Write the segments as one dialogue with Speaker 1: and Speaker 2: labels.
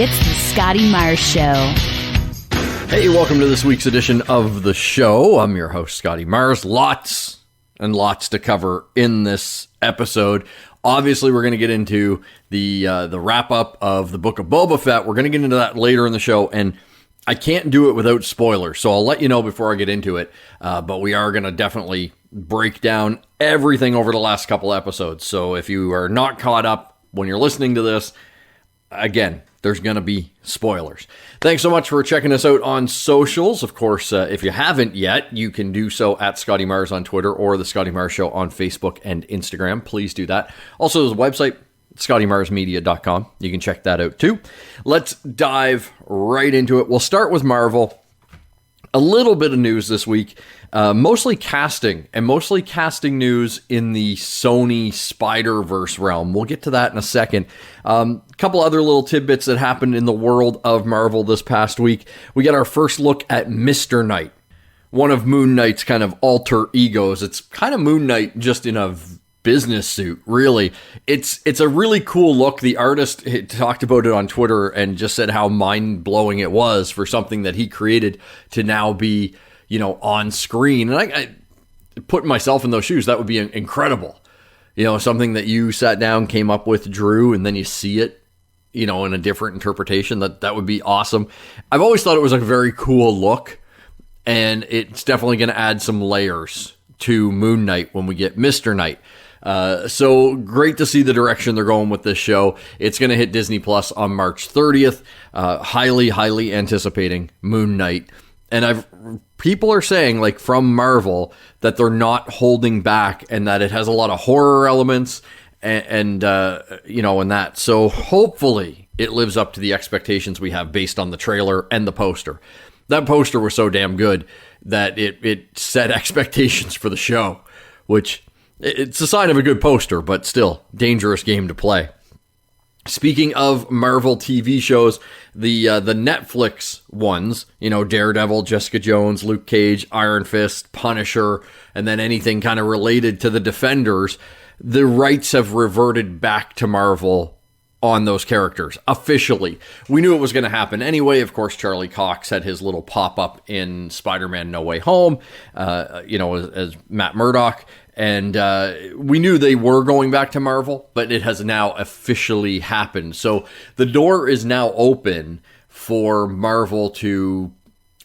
Speaker 1: It's the Scotty Myers Show.
Speaker 2: Hey, welcome to this week's edition of the show. I'm your host, Scotty Myers. Lots and lots to cover in this episode. Obviously, we're going to get into the wrap-up of the Book of Boba Fett. We're going to get into that later in the show, and I can't do it without spoilers, so I'll let you know before I get into it. But we are going to definitely break down everything over the last couple episodes. So if you are not caught up when you're listening to this, again, there's going to be spoilers. Thanks so much for checking us out on socials. Of course, if you haven't yet, you can do so at Scotty Myers on Twitter or the Scotty Myers Show on Facebook and Instagram. Please do that. Also, there's a website, ScottyMyersMedia.com. You can check that out too. Let's dive right into it. We'll start with Marvel. A little bit of news this week, mostly casting news in the Sony Spideyverse realm. We'll get to that in a second. Couple other little tidbits that happened in the world of Marvel this past week. We got our first look at Mr. Knight, one of Moon Knight's kind of alter egos. It's kind of Moon Knight just in a business suit, really. It's a really cool look. The artist talked about it on Twitter and just said how mind-blowing it was for something that he created to now be, on screen. And I put myself in those shoes, that would be incredible. Something that you sat down, came up with, drew, and then you see it, in a different interpretation. That would be awesome. I've always thought it was a very cool look, and it's definitely going to add some layers to Moon Knight when we get Mr. Knight. So great to see the direction they're going with this show. It's going to hit Disney Plus on March 30th. Highly anticipating Moon Knight. And people are saying, like, from Marvel, that they're not holding back and that it has a lot of horror elements and that. So hopefully it lives up to the expectations we have based on the trailer and the poster. That poster was so damn good that it set expectations for the show, which it's a sign of a good poster, but still, dangerous game to play. Speaking of Marvel TV shows, the Netflix ones, Daredevil, Jessica Jones, Luke Cage, Iron Fist, Punisher, and then anything kind of related to the Defenders, the rights have reverted back to Marvel on those characters, officially. We knew it was going to happen anyway. Of course, Charlie Cox had his little pop-up in Spider-Man No Way Home, as Matt Murdock. And we knew they were going back to Marvel, but it has now officially happened. So the door is now open for Marvel to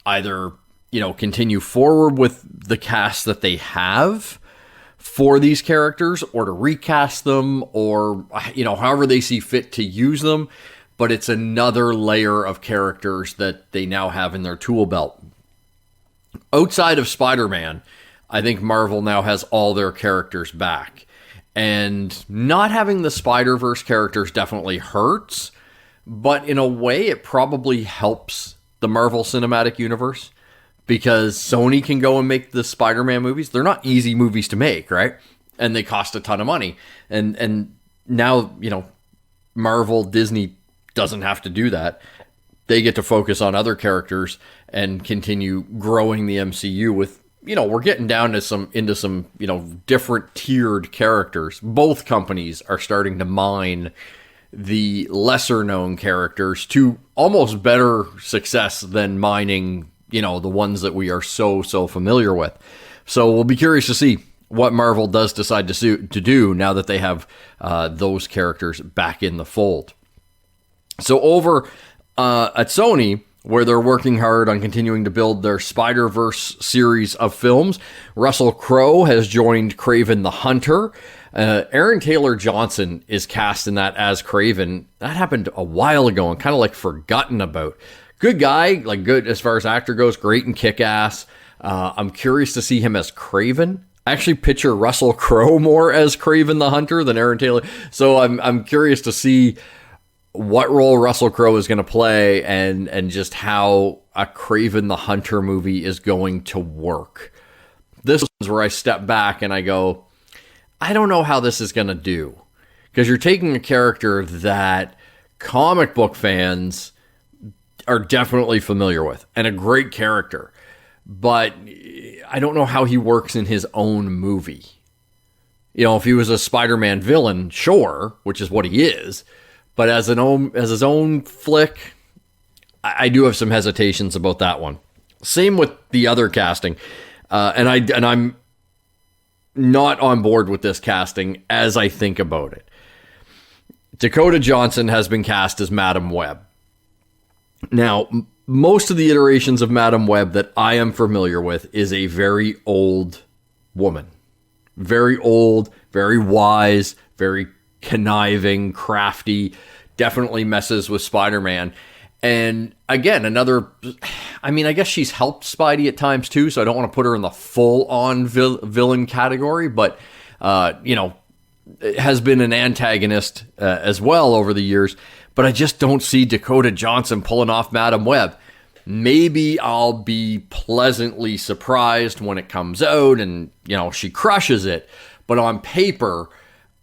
Speaker 2: either, continue forward with the cast that they have for these characters, or to recast them, or, however they see fit to use them. But it's another layer of characters that they now have in their tool belt. Outside of Spider-Man, I think Marvel now has all their characters back. And not having the Spider-Verse characters definitely hurts, but in a way it probably helps the Marvel Cinematic Universe, because Sony can go and make the Spider-Man movies. They're not easy movies to make, right? And they cost a ton of money. And now, Marvel, Disney doesn't have to do that. They get to focus on other characters and continue growing the MCU with, we're getting down to into some different tiered characters. Both companies are starting to mine the lesser known characters to almost better success than mining, the ones that we are so familiar with. So we'll be curious to see what Marvel does decide to do now that they have those characters back in the fold. So over at Sony, where they're working hard on continuing to build their Spider-Verse series of films, Russell Crowe has joined Kraven the Hunter. Aaron Taylor Johnson is cast in that as Kraven. That happened a while ago and kind of forgotten about. Good guy, good as far as actor goes, great and Kick-Ass. I'm curious to see him as Kraven. I actually picture Russell Crowe more as Kraven the Hunter than Aaron Taylor. So I'm curious to see what role Russell Crowe is going to play and just how a Kraven the Hunter movie is going to work. This is where I step back and I go, I don't know how this is going to do. Because you're taking a character that comic book fans are definitely familiar with, and a great character. But I don't know how he works in his own movie. If he was a Spider-Man villain, sure, which is what he is, But as his own flick, I do have some hesitations about that one. Same with the other casting, and I'm not on board with this casting as I think about it. Dakota Johnson has been cast as Madam Webb. Now, most of the iterations of Madam Webb that I am familiar with is a very old woman. Very old, very wise, very conniving, crafty, definitely messes with Spider-Man. And again, I guess she's helped Spidey at times too, so I don't want to put her in the full-on villain category, but, has been an antagonist as well over the years. But I just don't see Dakota Johnson pulling off Madam Webb. Maybe I'll be pleasantly surprised when it comes out and, she crushes it. But on paper,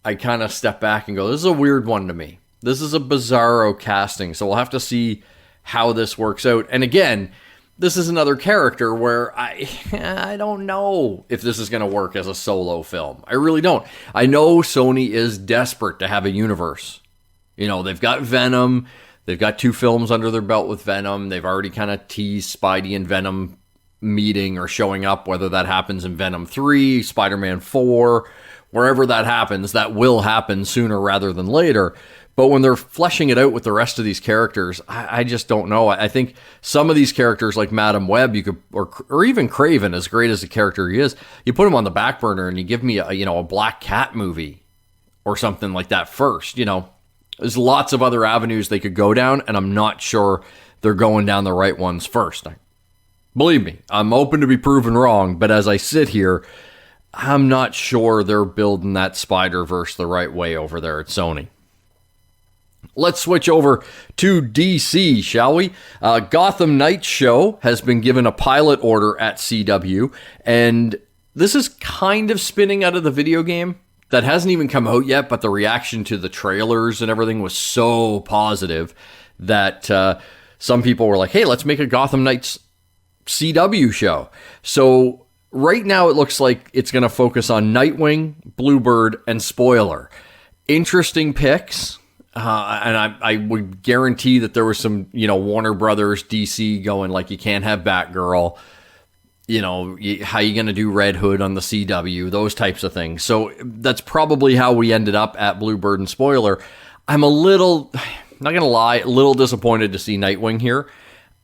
Speaker 2: I kind of step back and go, this is a weird one to me. This is a bizarro casting, so we'll have to see how this works out. And again, this is another character where I don't know if this is going to work as a solo film. I really don't. I know Sony is desperate to have a universe. They've got Venom. They've got 2 films under their belt with Venom. They've already kind of teased Spidey and Venom meeting or showing up, whether that happens in Venom 3, Spider-Man 4, wherever that happens. That will happen sooner rather than later. But when they're fleshing it out with the rest of these characters, I just don't know. I think some of these characters like Madam Webb, you could, or even Kraven, as great as a character he is, you put him on the back burner and you give me a Black Cat movie or something like that first. There's lots of other avenues they could go down, and I'm not sure they're going down the right ones first. Believe me, I'm open to be proven wrong, but as I sit here, I'm not sure they're building that Spider-Verse the right way over there at Sony. Let's switch over to DC, shall we? Gotham Knights show has been given a pilot order at CW, and this is kind of spinning out of the video game. That hasn't even come out yet, but the reaction to the trailers and everything was so positive that some people were like, hey, let's make a Gotham Knights CW show. So right now it looks like it's going to focus on Nightwing, Bluebird, and Spoiler. Interesting picks. And I would guarantee that there was some, Warner Brothers, DC going like, you can't have Batgirl. How you going to do Red Hood on the CW, those types of things. So that's probably how we ended up at Bluebird and Spoiler. I'm a little, not going to lie, a little disappointed to see Nightwing here.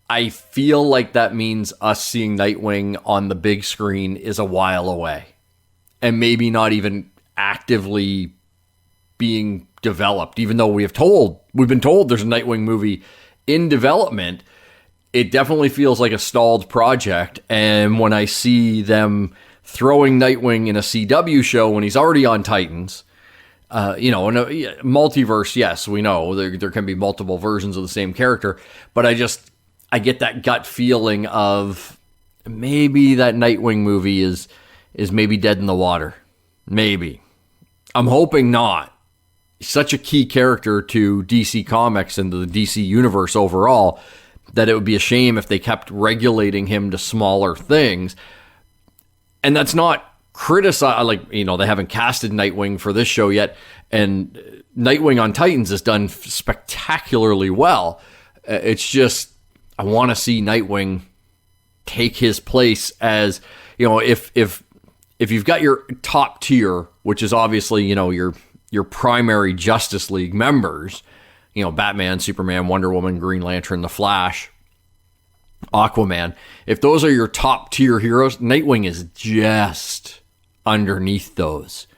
Speaker 2: I feel like that means us seeing Nightwing on the big screen is a while away. And maybe not even actively being developed, even though we've been told there's a Nightwing movie in development. It definitely feels like a stalled project, and when I see them throwing Nightwing in a CW show when he's already on Titans, in a multiverse, yes, we know there can be multiple versions of the same character, but I get that gut feeling of maybe that Nightwing movie is maybe dead in the water. Maybe. I'm hoping not. He's such a key character to DC Comics and to the DC universe overall, that it would be a shame if they kept regulating him to smaller things. And that's not criticize, they haven't casted Nightwing for this show yet, and Nightwing on Titans has done spectacularly well. It's just, I want to see Nightwing take his place as, if you've got your top tier, which is obviously, your primary Justice League members, Batman, Superman, Wonder Woman, Green Lantern, The Flash, Aquaman. If those are your top tier heroes, Nightwing is just underneath those.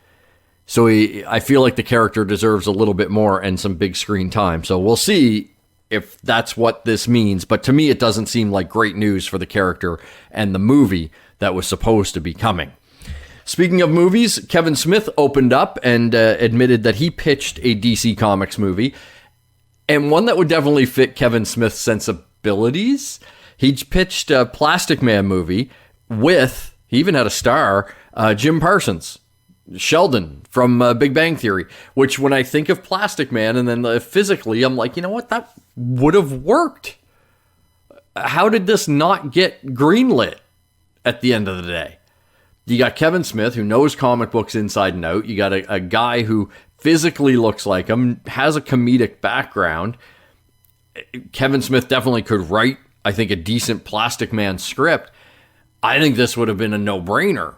Speaker 2: So I feel like the character deserves a little bit more and some big screen time. So we'll see if that's what this means. But to me, it doesn't seem like great news for the character and the movie that was supposed to be coming. Speaking of movies, Kevin Smith opened up and admitted that he pitched a DC Comics movie, and one that would definitely fit Kevin Smith's sensibilities. He pitched a Plastic Man movie with, he even had a star, Jim Parsons, Sheldon from Big Bang Theory, which when I think of Plastic Man and then physically, I'm like, you know what, that would have worked. How did this not get greenlit at the end of the day? You got Kevin Smith, who knows comic books inside and out. You got a guy who physically looks like him, has a comedic background. Kevin Smith definitely could write, I think, a decent Plastic Man script. I think this would have been a no-brainer.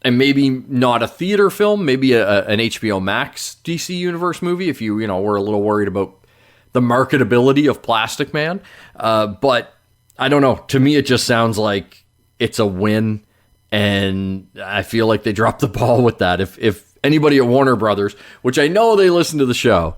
Speaker 2: And maybe not a theater film, maybe an HBO Max DC Universe movie if you were a little worried about the marketability of Plastic Man. But I don't know. To me, it just sounds like it's a win. And I feel like they dropped the ball with that. If anybody at Warner Brothers, which I know they listen to the show,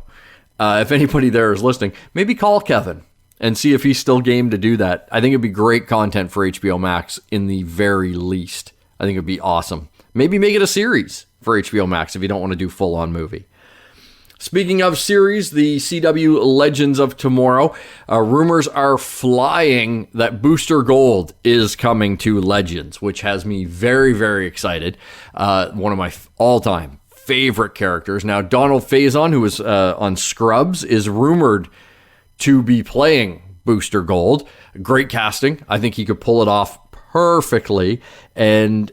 Speaker 2: if anybody there is listening, maybe call Kevin and see if he's still game to do that. I think it'd be great content for HBO Max in the very least. I think it'd be awesome. Maybe make it a series for HBO Max if you don't want to do full-on movie. Speaking of series, the CW Legends of Tomorrow, rumors are flying that Booster Gold is coming to Legends, which has me very, very excited. One of my all-time favorite characters. Now, Donald Faison, who was on Scrubs, is rumored to be playing Booster Gold. Great casting. I think he could pull it off perfectly. And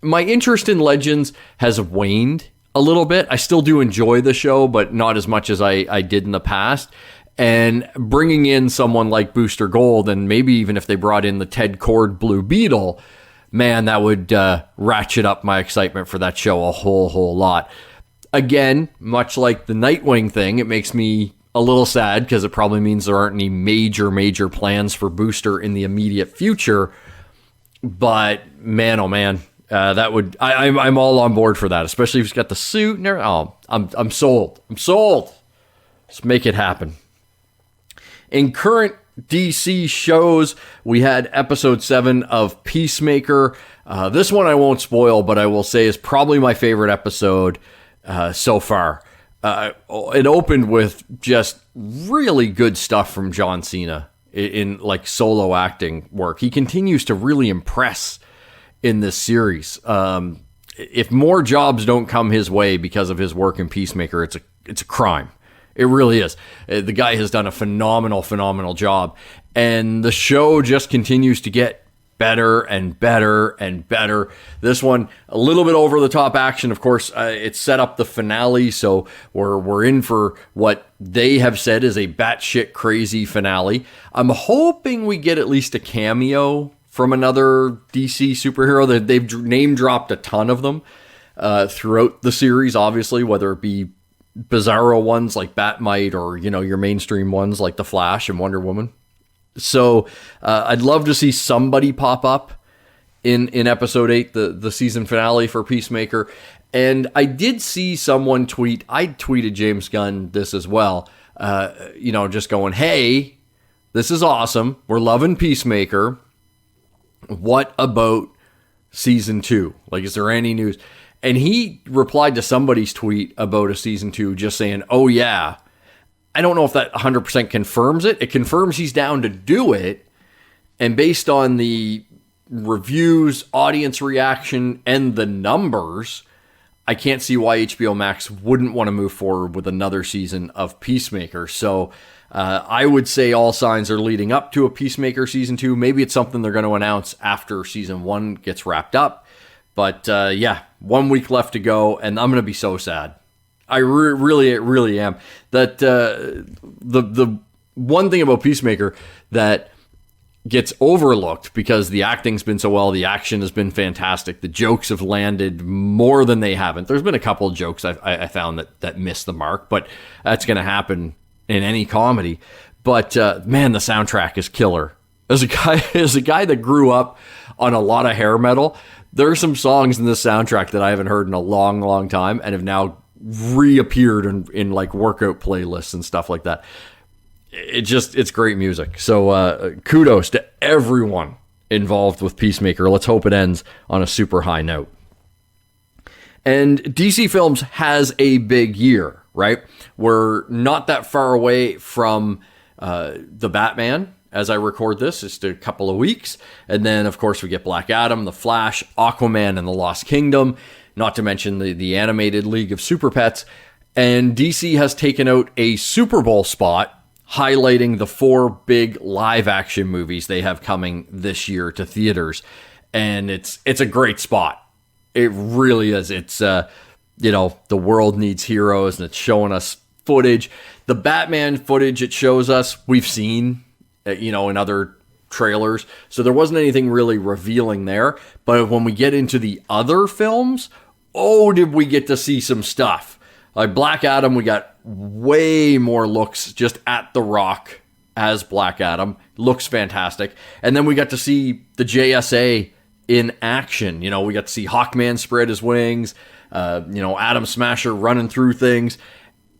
Speaker 2: my interest in Legends has waned a little bit. I still do enjoy the show, but not as much as I did in the past. And bringing in someone like Booster Gold, and maybe even if they brought in the Ted Kord Blue Beetle, man, that would ratchet up my excitement for that show a whole lot. Again, much like the Nightwing thing, it makes me a little sad because it probably means there aren't any major plans for Booster in the immediate future. But man, oh man. That would I'm all on board for that, especially if he's got the suit and everything. Oh, I'm sold. I'm sold. Let's make it happen. In current DC shows, we had episode 7 of Peacemaker. This one I won't spoil, but I will say is probably my favorite episode so far. It opened with just really good stuff from John Cena in like solo acting work. He continues to really impress in this series. If more jobs don't come his way because of his work in Peacemaker, it's a crime. It really is. The guy has done a phenomenal job, and the show just continues to get better and better and better. This one, a little bit over the top action. Of course, it set up the finale, so we're in for what they have said is a batshit crazy finale. I'm hoping we get at least a cameo from another DC superhero. They've name dropped a ton of them throughout the series, obviously, whether it be bizarro ones like Batmite or, your mainstream ones like The Flash and Wonder Woman. So I'd love to see somebody pop up in episode 8, the season finale for Peacemaker. And I did see someone tweet, I tweeted James Gunn this as well, just going, hey, this is awesome. We're loving Peacemaker. What about season 2? Like, is there any news? And he replied to somebody's tweet about a season 2 just saying, oh yeah. I don't know if that 100% confirms it. It confirms he's down to do it. And based on the reviews, audience reaction, and the numbers, I can't see why HBO Max wouldn't want to move forward with another season of Peacemaker. So I would say all signs are leading up to a Peacemaker season 2. Maybe it's something they're going to announce after season 1 gets wrapped up. But 1 week left to go, and I'm going to be so sad. I really am. That the one thing about Peacemaker that gets overlooked because the acting's been so well, the action has been fantastic, the jokes have landed more than they haven't. There's been a couple of jokes I found that missed the mark, but that's going to happen in any comedy. But man, the soundtrack is killer. As a guy that grew up on a lot of hair metal, there are some songs in this soundtrack that I haven't heard in a long time and have now reappeared in like workout playlists and stuff like that. It's great music. So kudos to everyone involved with Peacemaker. Let's hope it ends on a super high note. And DC Films has a big year, right? We're not that far away from the Batman as I record this. Just a couple of weeks. And then, of course, we get Black Adam, The Flash, Aquaman, and The Lost Kingdom. Not to mention the animated League of Super Pets. And DC has taken out a Super Bowl spot highlighting the 4 big live-action movies they have coming this year to theaters. And it's a great spot. It really is. It's the world needs heroes, and it's showing us footage. The Batman footage it shows us, we've seen, in other trailers. So there wasn't anything really revealing there. But when we get into the other films, did we get to see some stuff. Like Black Adam, we got way more looks just at The Rock as Black Adam. Looks fantastic. And then we got to see the JSA in action. We got to see Hawkman spread his wings, Atom Smasher running through things.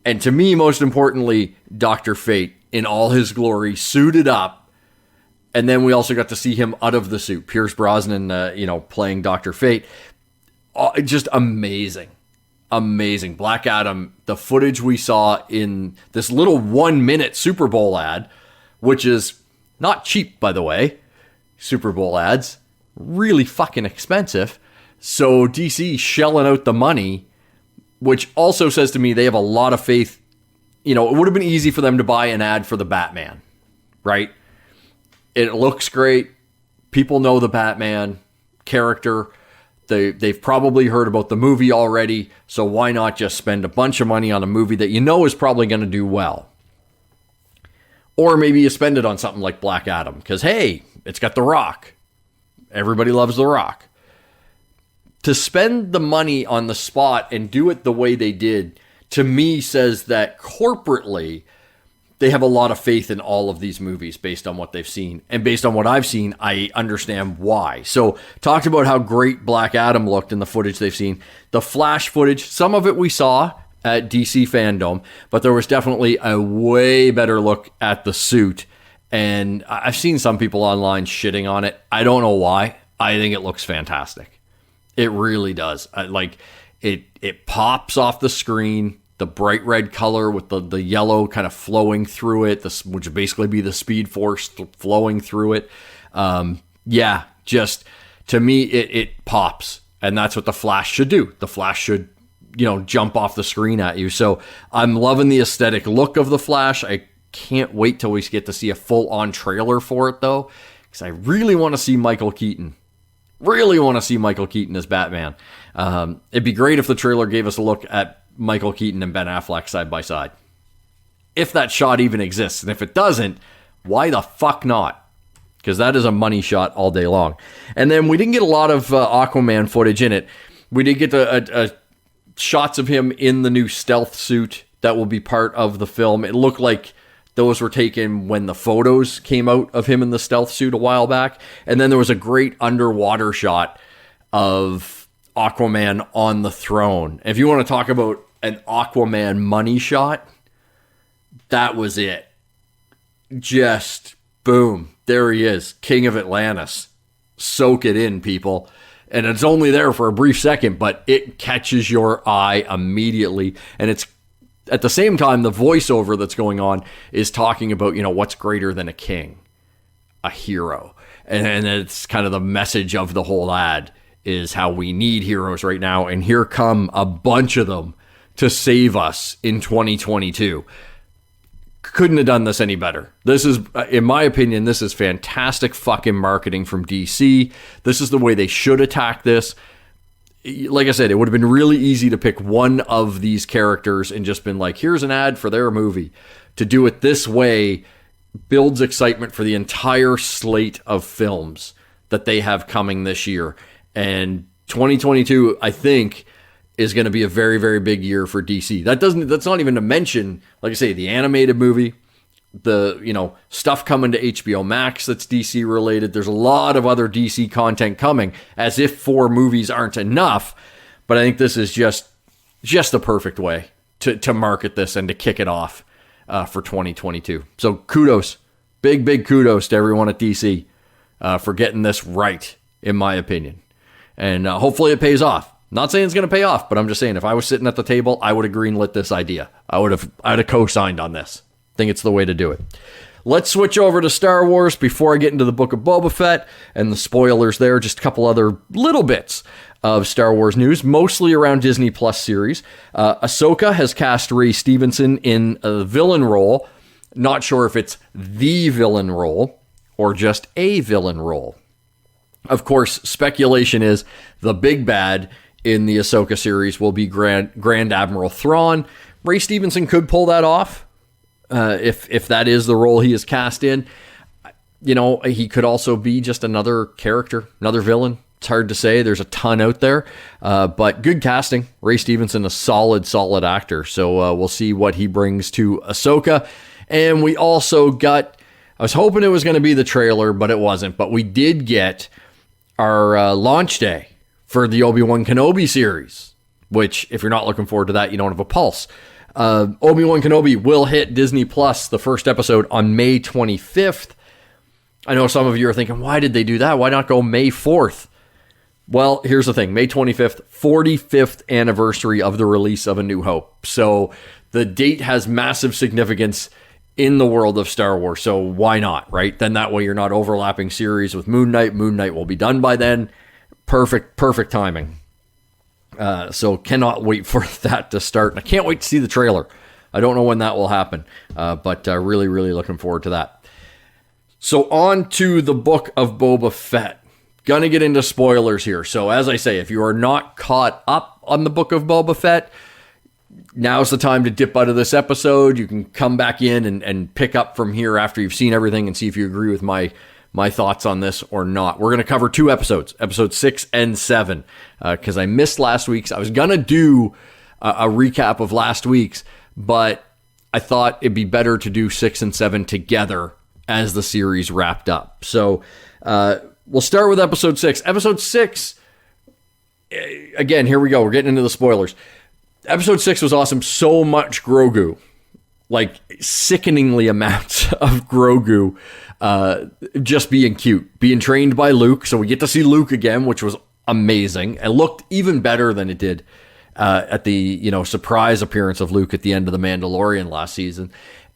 Speaker 2: And to me, most importantly, Dr. Fate in all his glory, suited up. And then we also got to see him out of the suit. Pierce Brosnan, playing Dr. Fate. Just amazing. Amazing. Black Adam, the footage we saw in this little 1-minute Super Bowl ad, which is not cheap, by the way. Super Bowl ads, really fucking expensive. So DC shelling out the money, which also says to me they have a lot of faith. It would have been easy for them to buy an ad for the Batman, right? It looks great. People know the Batman character. They've probably heard about the movie already, so why not just spend a bunch of money on a movie that is probably going to do well? Or maybe you spend it on something like Black Adam, because, hey, it's got The Rock. Everybody loves The Rock. To spend the money on the spot and do it the way they did, to me, says that corporately, they have a lot of faith in all of these movies based on what they've seen. And based on what I've seen, I understand why. So, talked about how great Black Adam looked in the footage they've seen. The Flash footage, some of it we saw at DC Fandom, but there was definitely a way better look at the suit. And I've seen some people online shitting on it. I don't know why. I think it looks fantastic. It really does. It pops off the screen. The bright red color with the yellow kind of flowing through it, which would basically be the Speed Force flowing through it. Just to me, it pops. And that's what the Flash should do. The Flash should, jump off the screen at you. So I'm loving the aesthetic look of the Flash. I can't wait till we get to see a full-on trailer for it, though, because I really want to see Michael Keaton. Really want to see Michael Keaton as Batman. It'd be great if the trailer gave us a look at Michael Keaton and Ben Affleck side by side. If that shot even exists. And if it doesn't, why the fuck not? Because that is a money shot all day long. And then we didn't get a lot of Aquaman footage in it. We did get shots of him in the new stealth suit that will be part of the film. It looked like those were taken when the photos came out of him in the stealth suit a while back. And then there was a great underwater shot of Aquaman on the throne. If you want to talk about an Aquaman money shot, that was it. Just boom, there he is, King of Atlantis. Soak it in, people. And it's only there for a brief second, but it catches your eye immediately. And it's at the same time, the voiceover that's going on is talking about, what's greater than a king? A hero. And it's kind of the message of the whole ad is how we need heroes right now. And here come a bunch of them to save us in 2022. Couldn't have done this any better. This is, in my opinion, this is fantastic fucking marketing from DC. This is the way they should attack this. Like I said, it would have been really easy to pick one of these characters and just been like, here's an ad for their movie. To do it this way builds excitement for the entire slate of films that they have coming this year. And 2022, I think, is going to be a very, very big year for DC. That's not even to mention, like I say, the animated movie, the, stuff coming to HBO Max that's DC related. There's a lot of other DC content coming, as if 4 movies aren't enough. But I think this is just the perfect way to market this and to kick it off for 2022. So kudos, big kudos to everyone at DC for getting this right, in my opinion. And hopefully it pays off. Not saying it's going to pay off, but I'm just saying if I was sitting at the table, I would have greenlit this idea. I'd have co-signed on this. I think it's the way to do it. Let's switch over to Star Wars before I get into the book of Boba Fett and the spoilers there. Just a couple other little bits of Star Wars news, mostly around Disney Plus series. Ahsoka has cast Ray Stevenson in a villain role. Not sure if it's the villain role or just a villain role. Of course, speculation is the big bad in the Ahsoka series will be Grand Admiral Thrawn. Ray Stevenson could pull that off if that is the role he is cast in. You know, he could also be just another character, another villain. It's hard to say. There's a ton out there, but good casting. Ray Stevenson, a solid actor. So we'll see what he brings to Ahsoka. And we also got, I was hoping it was going to be the trailer, but it wasn't. But we did get our launch day for the Obi-Wan Kenobi series, which, if you're not looking forward to that, you don't have a pulse. Obi-Wan Kenobi will hit Disney Plus, the first episode, on May 25th. I know some of you are thinking, why did they do that? Why not go May 4th? Well, here's the thing. May 25th, 45th anniversary of the release of A New Hope. So the date has massive significance in the world of Star Wars. So why not, right? Then that way you're not overlapping series with Moon Knight. Moon Knight will be done by then. Perfect timing. So cannot wait for that to start. And I can't wait to see the trailer. I don't know when that will happen, but really looking forward to that. So on to the Book of Boba Fett. Gonna get into spoilers here. So as I say, if you are not caught up on the Book of Boba Fett, now's the time to dip out of this episode. You can come back in and pick up from here after you've seen everything and see if you agree with my thoughts on this or not. We're going to cover 2 episodes, episodes 6 and 7, because I missed last week's. I was going to do a recap of last week's, but I thought it'd be better to do 6 and 7 together as the series wrapped up. So we'll start with episode 6. Episode 6, again, here we go. We're getting into the spoilers. Episode 6 was awesome. So much Grogu. Like, sickeningly amounts of Grogu just being cute. Being trained by Luke. So we get to see Luke again, which was amazing. It looked even better than it did at the, surprise appearance of Luke at the end of The Mandalorian last season.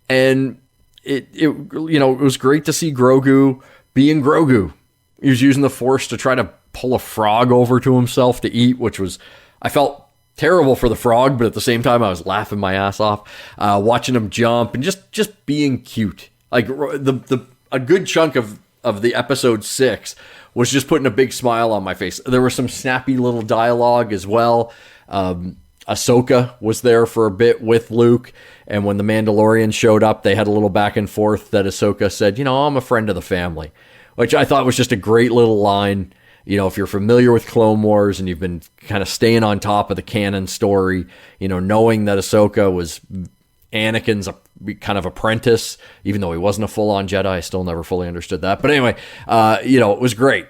Speaker 2: And it was great to see Grogu being Grogu. He was using the Force to try to pull a frog over to himself to eat, which was, I felt terrible for the frog, but at the same time, I was laughing my ass off, watching him jump and just being cute. Like a good chunk of the episode 6 was just putting a big smile on my face. There was some snappy little dialogue as well. Ahsoka was there for a bit with Luke, and when the Mandalorian showed up, they had a little back and forth that Ahsoka said, I'm a friend of the family, which I thought was just a great little line. If you're familiar with Clone Wars and you've been kind of staying on top of the canon story, knowing that Ahsoka was Anakin's kind of apprentice, even though he wasn't a full-on Jedi, I still never fully understood that. But anyway, it was great.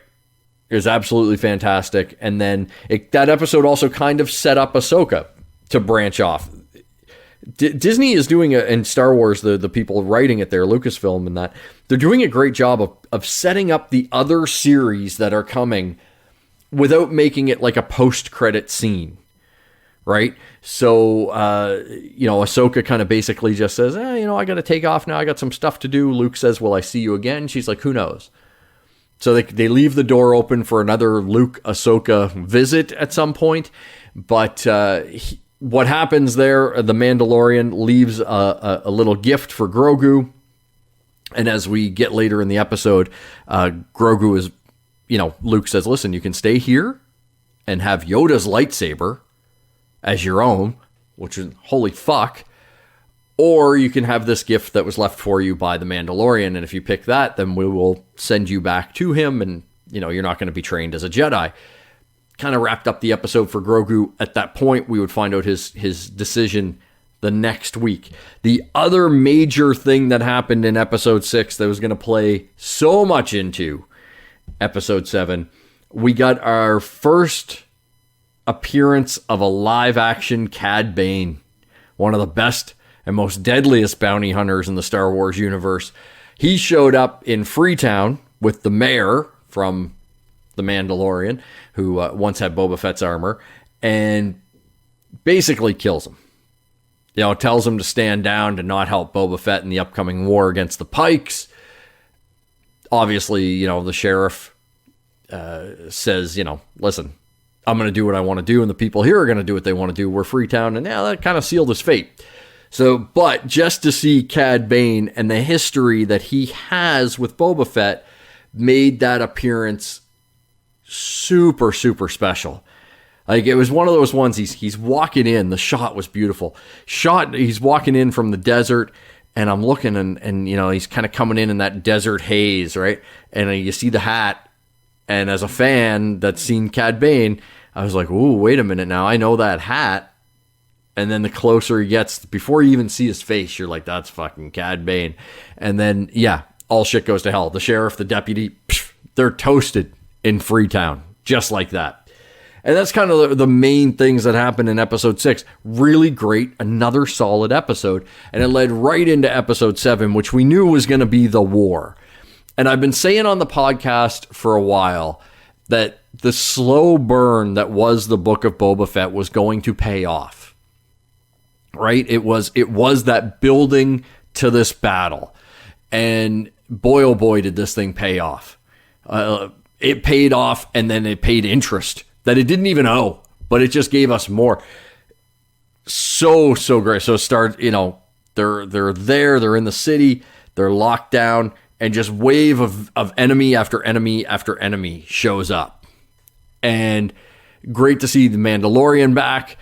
Speaker 2: It was absolutely fantastic. And then that episode also kind of set up Ahsoka to branch off. Disney is doing and Star Wars, the people writing it there, Lucasfilm and that, they're doing a great job of setting up the other series that are coming without making it like a post-credit scene, right? So, Ahsoka kind of basically just says, I got to take off now. I got some stuff to do. Luke says, will I see you again? She's like, who knows? So they leave the door open for another Luke-Ahsoka visit at some point, but what happens there, the Mandalorian leaves a little gift for Grogu. And as we get later in the episode, Grogu is, Luke says, listen, you can stay here and have Yoda's lightsaber as your own, which is holy fuck. Or you can have this gift that was left for you by the Mandalorian. And if you pick that, then we will send you back to him. And, you're not going to be trained as a Jedi. Kind of wrapped up the episode for Grogu. At that point, we would find out his decision the next week. The other major thing that happened in episode 6 that was going to play so much into episode 7, we got our first appearance of a live-action Cad Bane, one of the best and most deadliest bounty hunters in the Star Wars universe. He showed up in Freetown with the mayor from The Mandalorian, who once had Boba Fett's armor, and basically kills him. Tells him to stand down, to not help Boba Fett in the upcoming war against the Pikes. Obviously, the sheriff says, listen, I'm going to do what I want to do, and the people here are going to do what they want to do. We're Freetown, and that kind of sealed his fate. So, but just to see Cad Bane and the history that he has with Boba Fett made that appearance super, super special. Like, it was one of those ones, he's walking in, the shot was beautiful. He's walking in from the desert, and I'm looking, and you know, he's kind of coming in that desert haze, right? And you see the hat, and as a fan that's seen Cad Bane, I was like, ooh, wait a minute now, I know that hat. And then the closer he gets, before you even see his face, you're like, that's fucking Cad Bane. And then, yeah, all shit goes to hell. The sheriff, the deputy, they're toasted in Freetown, just like that. And that's kind of the main things that happened in episode 6. Really great, another solid episode. And it led right into episode 7, which we knew was going to be the war. And I've been saying on the podcast for a while that the slow burn that was the Book of Boba Fett was going to pay off. Right? It was that building to this battle. And boy, oh boy, did this thing pay off. It paid off, and then it paid interest that it didn't even owe, but it just gave us more. So great. So they're there, they're in the city, they're locked down, and just wave of enemy after enemy after enemy shows up. And great to see the Mandalorian back.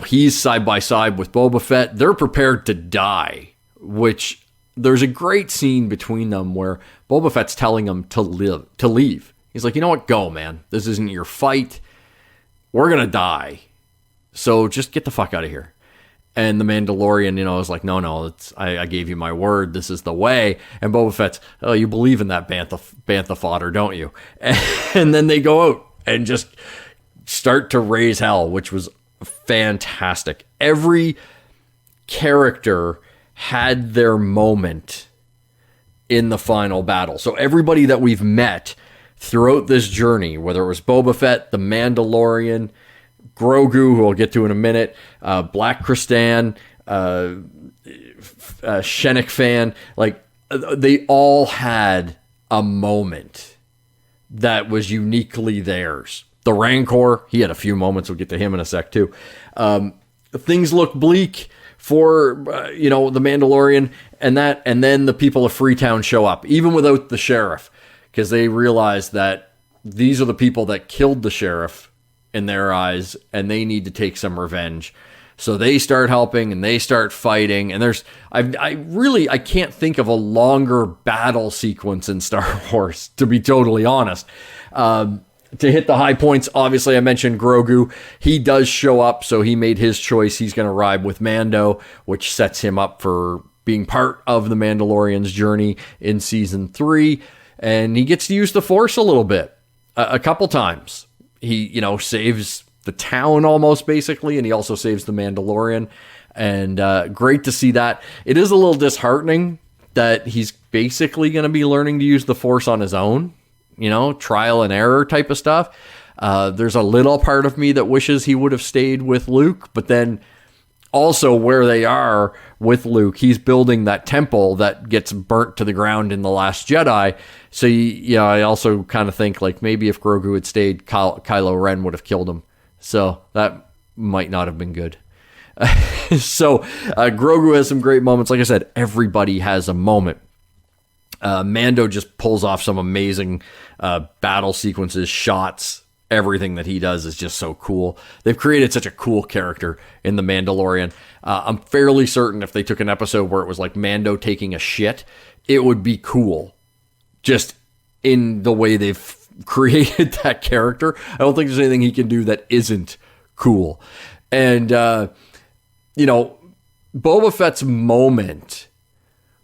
Speaker 2: He's side by side with Boba Fett. They're prepared to die, which there's a great scene between them where Boba Fett's telling him to leave. He's like, you know what? Go, man. This isn't your fight. We're going to die. So just get the fuck out of here. And the Mandalorian, is like, no, I gave you my word. This is the way. And Boba Fett's, oh, you believe in that bantha fodder, don't you? And then they go out and just start to raise hell, which was fantastic. Every character had their moment in the final battle. So everybody that we've met throughout this journey, whether it was Boba Fett, the Mandalorian, Grogu, who I'll get to in a minute, Black Krrsantan, Shennik Fan, like they all had a moment that was uniquely theirs. The Rancor, he had a few moments. We'll get to him in a sec too. Things look bleak for the Mandalorian, and then the people of Freetown show up, even without the sheriff, because they realize that these are the people that killed the sheriff in their eyes, and they need to take some revenge. So they start helping and they start fighting. And I can't think of a longer battle sequence in Star Wars, to be totally honest. To hit the high points, obviously I mentioned Grogu. He does show up, so he made his choice. He's going to ride with Mando, which sets him up for being part of the Mandalorian's journey in season 3. And he gets to use the Force a little bit, a couple times. He, saves the town almost, basically, and he also saves the Mandalorian. And great to see that. It is a little disheartening that he's basically going to be learning to use the Force on his own. Trial and error type of stuff. There's a little part of me that wishes he would have stayed with Luke, but then also where they are with Luke, he's building that temple that gets burnt to the ground in The Last Jedi. So, I also kind of think like maybe if Grogu had stayed, Kylo Ren would have killed him. So that might not have been good. So Grogu has some great moments. Like I said, everybody has a moment. Mando just pulls off some amazing battle sequences, shots. Everything that he does is just so cool. They've created such a cool character in The Mandalorian. I'm fairly certain if they took an episode where it was like Mando taking a shit, it would be cool. Just in the way they've created that character. I don't think there's anything he can do that isn't cool. And, Boba Fett's moment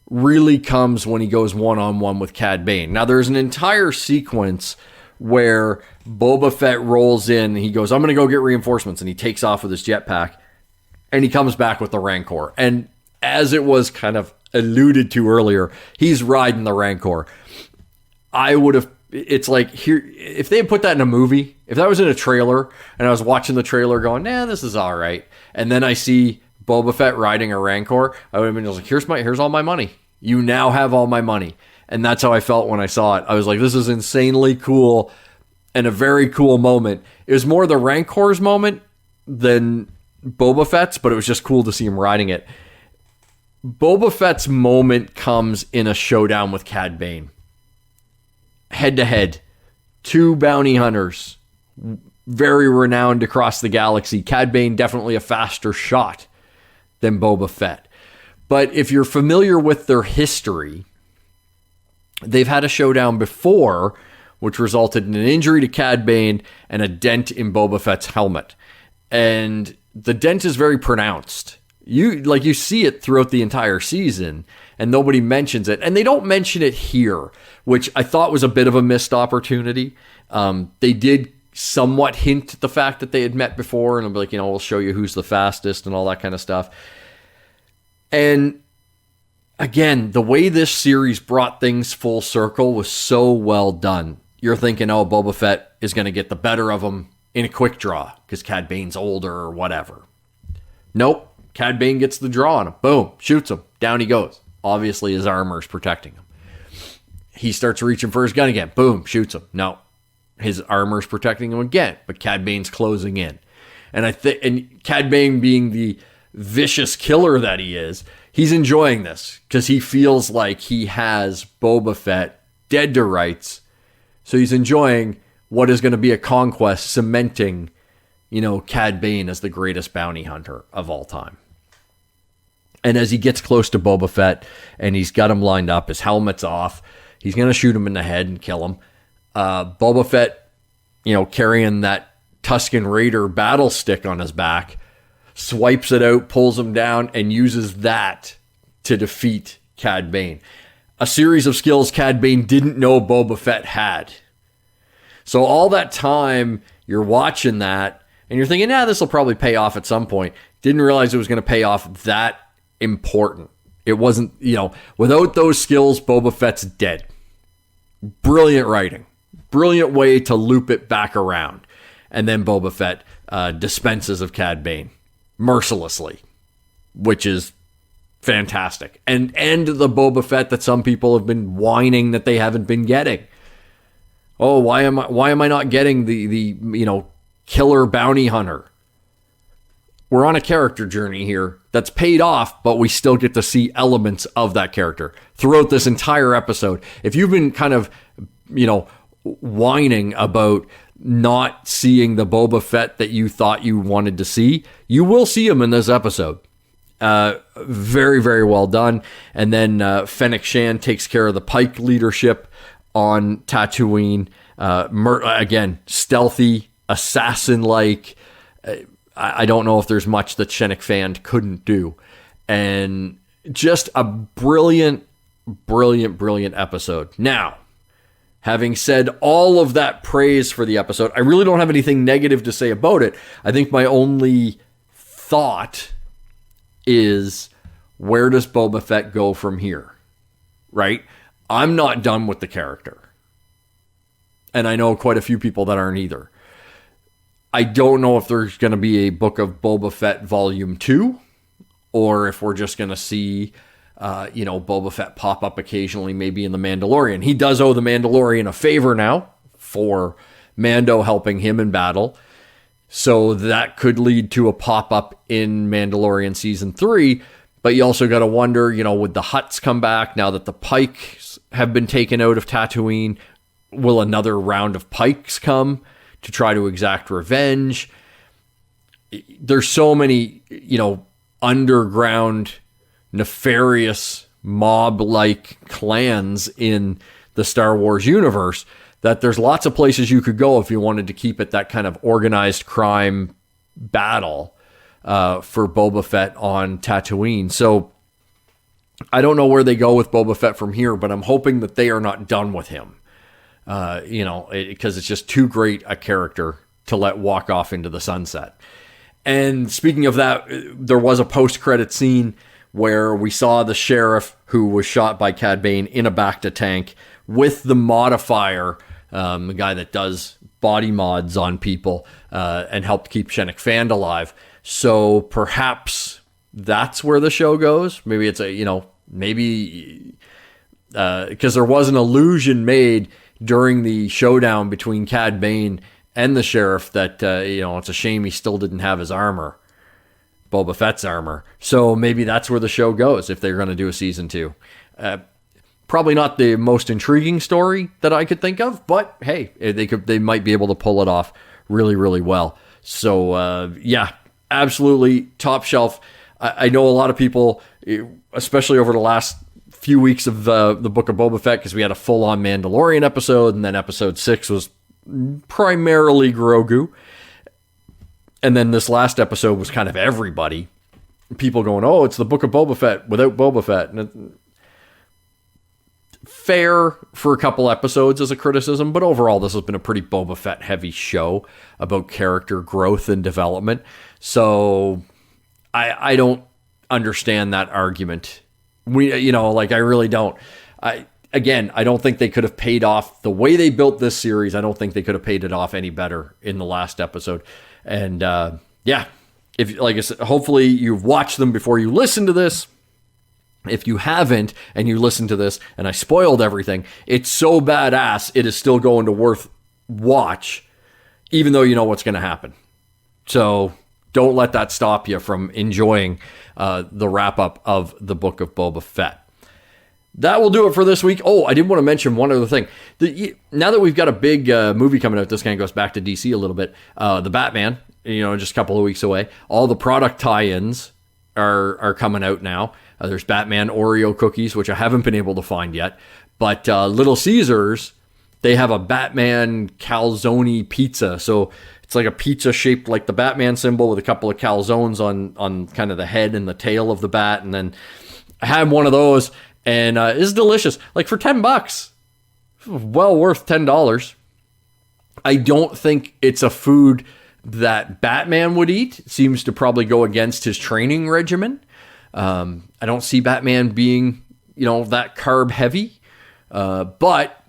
Speaker 2: really comes when he goes one-on-one with Cad Bane. Now, there's an entire sequence where Boba Fett rolls in, and he goes, I'm going to go get reinforcements, and he takes off with his jetpack, and he comes back with the Rancor. And as it was kind of alluded to earlier, he's riding the Rancor. It's like, here, if they had put that in a movie, if that was in a trailer, and I was watching the trailer going, this is all right, and then I see Boba Fett riding a Rancor, I would have been like, here's all my money. You now have all my money. And that's how I felt when I saw it. I was like, this is insanely cool and a very cool moment. It was more the Rancor's moment than Boba Fett's, but it was just cool to see him riding it. Boba Fett's moment comes in a showdown with Cad Bane. Head to head. 2 bounty hunters very renowned across the galaxy. Cad Bane definitely a faster shot than Boba Fett. But if you're familiar with their history, they've had a showdown before, which resulted in an injury to Cad Bane and a dent in Boba Fett's helmet. And the dent is very pronounced. You see it throughout the entire season, and nobody mentions it. And they don't mention it here, which I thought was a bit of a missed opportunity. They did somewhat hint at the fact that they had met before, and I'm like, we'll show you who's the fastest and all that kind of stuff. And again, the way this series brought things full circle was so well done. You're thinking, Boba Fett is going to get the better of him in a quick draw because Cad Bane's older or whatever. Nope. Cad Bane gets the draw on him. Boom. Shoots him. Down he goes. Obviously, his armor is protecting him. He starts reaching for his gun again. Boom. Shoots him. No. His armor is protecting him again, but Cad Bane's closing in. And Cad Bane, being the vicious killer that he is, he's enjoying this because he feels like he has Boba Fett dead to rights. So he's enjoying what is going to be a conquest, cementing, Cad Bane as the greatest bounty hunter of all time. And as he gets close to Boba Fett and he's got him lined up, his helmet's off, he's going to shoot him in the head and kill him. Boba Fett, carrying that Tusken Raider battle stick on his back, swipes it out, pulls him down, and uses that to defeat Cad Bane. A series of skills Cad Bane didn't know Boba Fett had. So all that time you're watching that, and you're thinking, this will probably pay off at some point. Didn't realize it was going to pay off that important. It wasn't, without those skills, Boba Fett's dead. Brilliant writing. Brilliant way to loop it back around. And then Boba Fett dispenses of Cad Bane mercilessly, which is fantastic. And the Boba Fett that some people have been whining that they haven't been getting. Oh, why am I not getting the killer bounty hunter? We're on a character journey here that's paid off, but we still get to see elements of that character throughout this entire episode. If you've been kind of, whining about not seeing the Boba Fett that you thought you wanted to see, you will see him in this episode. Very, very well done. And then Fennec Shan takes care of the Pike leadership on Tatooine. Again, stealthy, assassin-like. I don't know if there's much that Fennec Shan couldn't do. And just a brilliant, brilliant, brilliant episode. Now, having said all of that praise for the episode, I really don't have anything negative to say about it. I think my only thought is, where does Boba Fett go from here? Right? I'm not done with the character. And I know quite a few people that aren't either. I don't know if there's going to be a Book of Boba Fett Volume 2, or if we're just going to see, Boba Fett pop up occasionally, maybe in The Mandalorian. He does owe The Mandalorian a favor now for Mando helping him in battle. So that could lead to a pop-up in Mandalorian Season 3. But you also got to wonder, would the Hutts come back now that the Pikes have been taken out of Tatooine? Will another round of Pikes come to try to exact revenge? There's so many, underground, nefarious, mob-like clans in the Star Wars universe that there's lots of places you could go if you wanted to keep it that kind of organized crime battle for Boba Fett on Tatooine. So I don't know where they go with Boba Fett from here, but I'm hoping that they are not done with him. Because it's just too great a character to let walk off into the sunset. And speaking of that, there was a post-credit scene where we saw the sheriff who was shot by Cad Bane in a Bacta tank with the modifier, the guy that does body mods on people and helped keep Fennec Shan alive. So perhaps that's where the show goes. Maybe it's because there was an illusion made during the showdown between Cad Bane and the sheriff that, it's a shame he still didn't have his armor, Boba Fett's armor. So maybe that's where the show goes if they're going to do a season 2. Probably not the most intriguing story that I could think of, but hey, they might be able to pull it off really, really well. So, yeah, absolutely top shelf. I know a lot of people, especially over the last few weeks of the Book of Boba Fett, because we had a full-on Mandalorian episode, and then episode 6 was primarily Grogu. And then this last episode was kind of everybody. People going, oh, it's the Book of Boba Fett without Boba Fett. And fair for a couple episodes as a criticism, but overall this has been a pretty Boba Fett heavy show about character growth and development. So I don't understand that argument. I really don't. I don't think they could have paid off the way they built this series. I don't think they could have paid it off any better in the last episode. And if, like I said, hopefully you've watched them before you listen to this. If you haven't and you listen to this and I spoiled everything, it's so badass it is still going to worth watch, even though you know what's going to happen. So don't let that stop you from enjoying the wrap-up of the Book of Boba Fett. That will do it for this week. Oh, I did want to mention one other thing. Now that we've got a big movie coming out, this kind of goes back to DC a little bit. The Batman, just a couple of weeks away. All the product tie-ins are coming out now. There's Batman Oreo cookies, which I haven't been able to find yet. But Little Caesars, they have a Batman calzone pizza. So it's like a pizza shaped like the Batman symbol with a couple of calzones on kind of the head and the tail of the bat. And then I had one of those, and it's delicious. Like for $10, well worth $10. I don't think it's a food that Batman would eat. It seems to probably go against his training regimen. I don't see Batman being, that carb heavy, but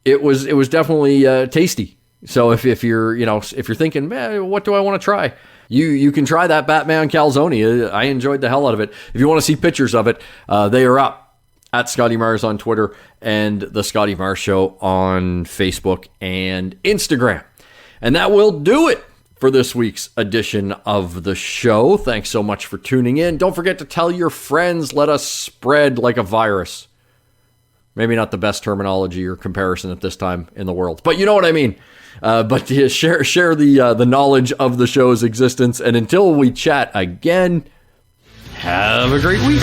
Speaker 2: it was definitely tasty. So if you're thinking, man, what do I want to try? You can try that Batman calzone. I enjoyed the hell out of it. If you want to see pictures of it, they are up at Scotty Mars on Twitter and the Scotty Mars Show on Facebook and Instagram. And that will do it for this week's edition of the show. Thanks so much for tuning in. Don't forget to tell your friends. Let us spread like a virus. Maybe not the best terminology or comparison at this time in the world, but you know what I mean. But yeah, share the knowledge of the show's existence. And until we chat again, have a great week.